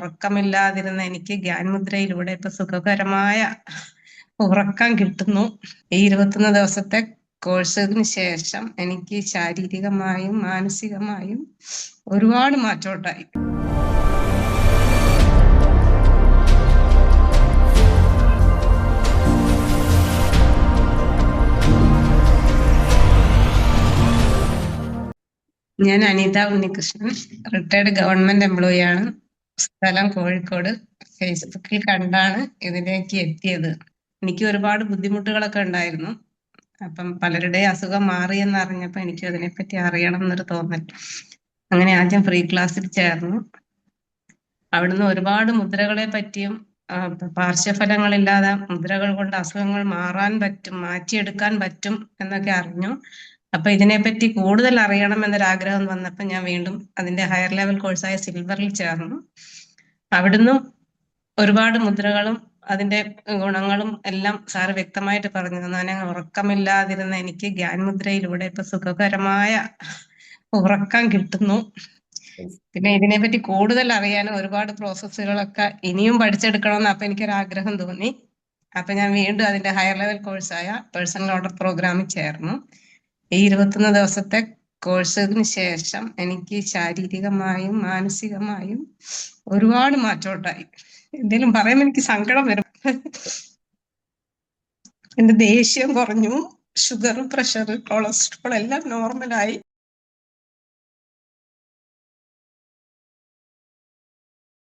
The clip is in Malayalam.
ഉറക്കമില്ലാതിരുന്ന എനിക്ക് ധ്യാൻമുദ്രയിലൂടെ ഇപ്പൊ സുഖകരമായ ഉറക്കം കിട്ടുന്നു. ഈ 21 ദിവസത്തെ കോഴ്സിന് ശേഷം എനിക്ക് ശാരീരികമായും മാനസികമായും ഒരുപാട് മാറ്റം ഉണ്ടായി. ഞാൻ Anitha Unnikrishnan, retired government employee ആണ്. സ്ഥലം കോഴിക്കോട്. ഫേസ്ബുക്കിൽ കണ്ടാണ് ഇതിലേക്ക് എത്തിയത്. എനിക്ക് ഒരുപാട് ബുദ്ധിമുട്ടുകളൊക്കെ ഉണ്ടായിരുന്നു. അപ്പം പലരുടെയും അസുഖം മാറിയെന്ന് അറിഞ്ഞപ്പോൾ എനിക്ക് അതിനെപ്പറ്റി അറിയണം എന്നൊരു തോന്നൽ. അങ്ങനെ ആദ്യം ഫ്രീ ക്ലാസ്സിൽ ചേർന്നു. അവിടുന്ന് ഒരുപാട് മുദ്രകളെ പറ്റിയും പാർശ്വഫലങ്ങളില്ലാതെ മുദ്രകൾ കൊണ്ട് അസുഖങ്ങൾ മാറാൻ പറ്റും, മാറ്റിയെടുക്കാൻ പറ്റും എന്നൊക്കെ അറിഞ്ഞു. അപ്പൊ ഇതിനെപ്പറ്റി കൂടുതൽ അറിയണം എന്നൊരാഗ്രഹം വന്നപ്പോൾ ഞാൻ വീണ്ടും അതിന്റെ ഹയർ ലെവൽ കോഴ്സായ സിൽവറിൽ ചേർന്നു. അവിടുന്ന് ഒരുപാട് മുദ്രകളും അതിന്റെ ഗുണങ്ങളും എല്ലാം സാറ് വ്യക്തമായിട്ട് പറഞ്ഞു തന്നു. ഞാൻ ഉറക്കമില്ലാതിരുന്ന എനിക്ക് ധ്യാൻമുദ്രയിലൂടെ ഇപ്പൊ സുഖകരമായ ഉറക്കം കിട്ടുന്നു. പിന്നെ ഇതിനെപ്പറ്റി കൂടുതൽ അറിയാനും ഒരുപാട് പ്രോസസ്സുകളൊക്കെ ഇനിയും പഠിച്ചെടുക്കണമെന്ന് അപ്പൊ എനിക്കൊരാഗ്രഹം തോന്നി. അപ്പൊ ഞാൻ വീണ്ടും അതിന്റെ ഹയർ ലെവൽ കോഴ്സായ പേഴ്സണൽ ഓർഡർ പ്രോഗ്രാമിൽ ചേർന്നു. ഈ 21 ദിവസത്തെ കോഴ്സിന് ശേഷം എനിക്ക് ശാരീരികമായും മാനസികമായും ഒരുപാട് മാറ്റം ഉണ്ടായി. എന്തെങ്കിലും പറയുമ്പോൾ എനിക്ക് സങ്കടം വരും. എന്റെ ദേഷ്യം കുറഞ്ഞു, ഷുഗർ, പ്രഷർ, കൊളസ്ട്രോൾ എല്ലാം നോർമലായി.